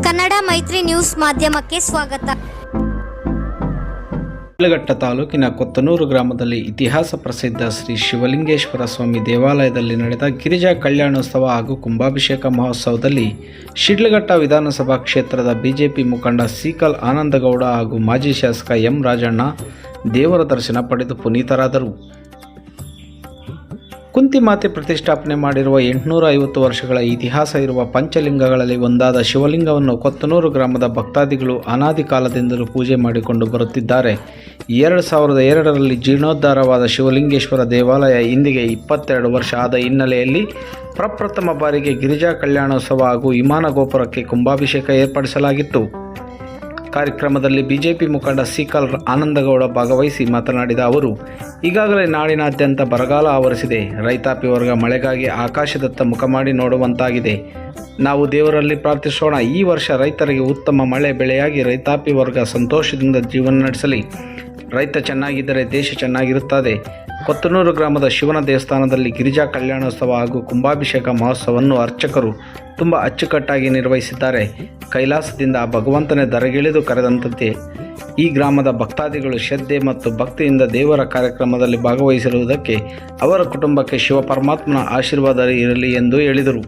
ಕನ್ನಡ ಮೈತ್ರಿ ನ್ಯೂಸ್ ಮಾಧ್ಯಮಕ್ಕೆ ಸ್ವಾಗತ. ಶಿಡ್ಲಘಟ್ಟ ತಾಲೂಕಿನ ಕೊತ್ತನೂರು ಗ್ರಾಮದಲ್ಲಿ ಇತಿಹಾಸ ಪ್ರಸಿದ್ಧ ಶ್ರೀ ಶಿವಲಿಂಗೇಶ್ವರ ಸ್ವಾಮಿ ದೇವಾಲಯದಲ್ಲಿ ನಡೆದ ಗಿರಿಜಾ ಕಲ್ಯಾಣೋತ್ಸವ ಹಾಗೂ ಕುಂಭಾಭಿಷೇಕ ಮಹೋತ್ಸವದಲ್ಲಿ ಶಿಡ್ಲಘಟ್ಟ ವಿಧಾನಸಭಾ ಕ್ಷೇತ್ರದ ಬಿಜೆಪಿ ಮುಖಂಡ ಸೀಕಲ್ ಆನಂದಗೌಡ ಹಾಗೂ ಮಾಜಿ ಶಾಸಕ ಎಂ ರಾಜಣ್ಣ ದೇವರ ದರ್ಶನ ಪಡೆದು ಪುನೀತರಾದರು. ಕುಂತಿಮಾತೆ ಪ್ರತಿಷ್ಠಾಪನೆ ಮಾಡಿರುವ 850 ವರ್ಷಗಳ ಇತಿಹಾಸ ಇರುವ ಪಂಚಲಿಂಗಗಳಲ್ಲಿ ಒಂದಾದ ಶಿವಲಿಂಗವನ್ನು ಕೊತ್ತನೂರು ಗ್ರಾಮದ ಭಕ್ತಾದಿಗಳು ಅನಾದಿ ಕಾಲದಿಂದಲೂ ಪೂಜೆ ಮಾಡಿಕೊಂಡು ಬರುತ್ತಿದ್ದಾರೆ. 2002ರಲ್ಲಿ ಜೀರ್ಣೋದ್ಧಾರವಾದ ಶಿವಲಿಂಗೇಶ್ವರ ದೇವಾಲಯ ಇಂದಿಗೆ 22 ವರ್ಷ ಆದ ಹಿನ್ನೆಲೆಯಲ್ಲಿ ಪ್ರಪ್ರಥಮ ಬಾರಿಗೆ ಗಿರಿಜಾ ಕಲ್ಯಾಣೋತ್ಸವ ಹಾಗೂ ವಿಮಾನ ಗೋಪುರಕ್ಕೆ ಕುಂಭಾಭಿಷೇಕ ಏರ್ಪಡಿಸಲಾಗಿತ್ತು. ಕಾರ್ಯಕ್ರಮದಲ್ಲಿ ಬಿಜೆಪಿ ಮುಖಂಡ ಸೀಕಲ್ ಆನಂದಗೌಡ ಭಾಗವಹಿಸಿ ಮಾತನಾಡಿದ ಅವರು, ಈಗಾಗಲೇ ನಾಡಿನಾದ್ಯಂತ ಬರಗಾಲ ಆವರಿಸಿದೆ. ರೈತಾಪಿ ವರ್ಗ ಮಳೆಗಾಗಿ ಆಕಾಶದತ್ತ ಮುಖ ಮಾಡಿ ನೋಡುವಂತಾಗಿದೆ. ನಾವು ದೇವರಲ್ಲಿ ಪ್ರಾರ್ಥಿಸೋಣ, ಈ ವರ್ಷ ರೈತರಿಗೆ ಉತ್ತಮ ಮಳೆ ಬೆಳೆಯಾಗಿ ರೈತಾಪಿ ವರ್ಗ ಸಂತೋಷದಿಂದ ಜೀವನ ನಡೆಸಲಿ. ರೈತ ಚೆನ್ನಾಗಿದ್ದರೆ ದೇಶ ಚೆನ್ನಾಗಿರುತ್ತದೆ. ಕೊತ್ತನೂರು ಗ್ರಾಮದ ಶಿವನ ದೇವಸ್ಥಾನದಲ್ಲಿ ಗಿರಿಜಾ ಕಲ್ಯಾಣೋತ್ಸವ ಹಾಗೂ ಕುಂಭಾಭಿಷೇಕ ಮಹೋತ್ಸವವನ್ನು ಅರ್ಚಕರು ತುಂಬ ಅಚ್ಚುಕಟ್ಟಾಗಿ ನಿರ್ವಹಿಸಿದ್ದಾರೆ. ಕೈಲಾಸದಿಂದ ಭಗವಂತನೇ ದರಗಿಳಿದು ಕರೆದಂತೆ ಈ ಗ್ರಾಮದ ಭಕ್ತಾದಿಗಳು ಶ್ರದ್ಧೆ ಮತ್ತು ಭಕ್ತಿಯಿಂದ ದೇವರ ಕಾರ್ಯಕ್ರಮದಲ್ಲಿ ಭಾಗವಹಿಸಿರುವುದಕ್ಕೆ ಅವರ ಕುಟುಂಬಕ್ಕೆ ಶಿವ ಪರಮಾತ್ಮನ ಆಶೀರ್ವಾದ ಇರಲಿ ಎಂದು ಹೇಳಿದರು.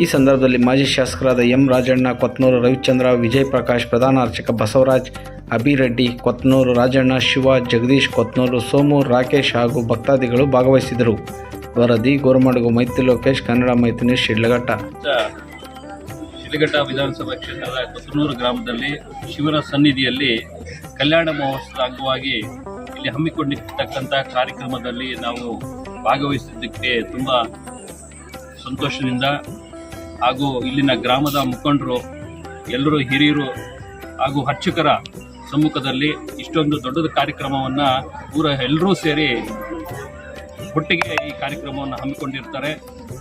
ಈ ಸಂದರ್ಭದಲ್ಲಿ ಮಾಜಿ ಶಾಸಕರಾದ ಎಂ ರಾಜಣ್ಣ, ಕೊತ್ತನೂರು ರವಿಚಂದ್ರ, ವಿಜಯ್ ಪ್ರಕಾಶ್, ಪ್ರಧಾನ ಅರ್ಚಕ ಬಸವರಾಜ್, ಅಭಿರೆಡ್ಡಿ, ಕೊತ್ತನೂರು ರಾಜಣ್ಣ, ಶಿವ, ಜಗದೀಶ್, ಕೊತ್ತನೂರು ಸೋಮು, ರಾಕೇಶ್ ಹಾಗೂ ಭಕ್ತಾದಿಗಳು ಭಾಗವಹಿಸಿದರು. ವರದಿ ಗೋರಮಡಗು ಮೈತ್ರಿ ಲೋಕೇಶ್, ಕನ್ನಡ ಮೈತ್ರಿ ನ್ಯೂಸ್, ಶಿಡ್ಲಘಟ್ಟ. ಶಿಡ್ಲಘಟ್ಟ ವಿಧಾನಸಭಾ ಕ್ಷೇತ್ರದ ಕೊತ್ತನೂರು ಗ್ರಾಮದಲ್ಲಿ ಶಿವನ ಸನ್ನಿಧಿಯಲ್ಲಿ ಕಲ್ಯಾಣ ಮಹೋತ್ಸವದ ಅಂಗವಾಗಿ ಇಲ್ಲಿ ಹಮ್ಮಿಕೊಂಡಿರ್ತಕ್ಕಂಥ ಕಾರ್ಯಕ್ರಮದಲ್ಲಿ ನಾವು ಭಾಗವಹಿಸಿದ್ದಕ್ಕೆ ತುಂಬ ಸಂತೋಷದಿಂದ ಹಾಗೂ ಇಲ್ಲಿನ ಗ್ರಾಮದ ಮುಖಂಡರು ಎಲ್ಲರೂ ಹಿರಿಯರು ಹಾಗೂ ಅರ್ಚಕರ ಸಮ್ಮುಖದಲ್ಲಿ ಇಷ್ಟೊಂದು ದೊಡ್ಡದ ಕಾರ್ಯಕ್ರಮವನ್ನು ಎಲ್ಲರೂ ಸೇರಿ ಒಟ್ಟಿಗೆ ಈ ಕಾರ್ಯಕ್ರಮವನ್ನು ಹಮ್ಮಿಕೊಂಡಿರ್ತಾರೆ.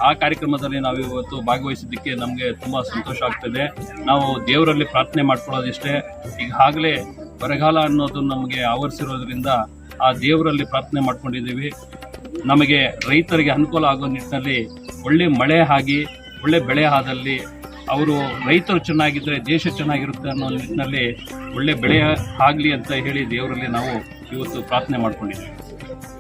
ಆ ಕಾರ್ಯಕ್ರಮದಲ್ಲಿ ನಾವು ಇವತ್ತು ಭಾಗವಹಿಸಿದ್ದಕ್ಕೆ ನಮಗೆ ತುಂಬ ಸಂತೋಷ ಆಗ್ತದೆ. ನಾವು ದೇವರಲ್ಲಿ ಪ್ರಾರ್ಥನೆ ಮಾಡ್ಕೊಳ್ಳೋದಿಷ್ಟೇ, ಈಗಾಗಲೇ ಬರಗಾಲ ಅನ್ನೋದು ನಮಗೆ ಆವರಿಸಿರೋದ್ರಿಂದ ಆ ದೇವರಲ್ಲಿ ಪ್ರಾರ್ಥನೆ ಮಾಡ್ಕೊಂಡಿದ್ದೀವಿ. ನಮಗೆ ರೈತರಿಗೆ ಅನುಕೂಲ ಆಗೋ ನಿಟ್ಟಿನಲ್ಲಿ ಒಳ್ಳೆ ಮಳೆ ಆಗಿ ಒಳ್ಳೆ ಬೆಳೆ ಆದಲ್ಲಿ ಅವರು ರೈತರು ಚೆನ್ನಾಗಿದ್ದರೆ ದೇಶ ಚೆನ್ನಾಗಿರುತ್ತೆ ಅನ್ನೋ ನಿಟ್ಟಿನಲ್ಲಿ ಒಳ್ಳೆ ಬೆಳೆ ಆಗಲಿ ಅಂತ ಹೇಳಿ ದೇವರಲ್ಲಿ ನಾವು ಇವತ್ತು ಪ್ರಾರ್ಥನೆ ಮಾಡ್ಕೊಂಡಿದ್ದೀವಿ.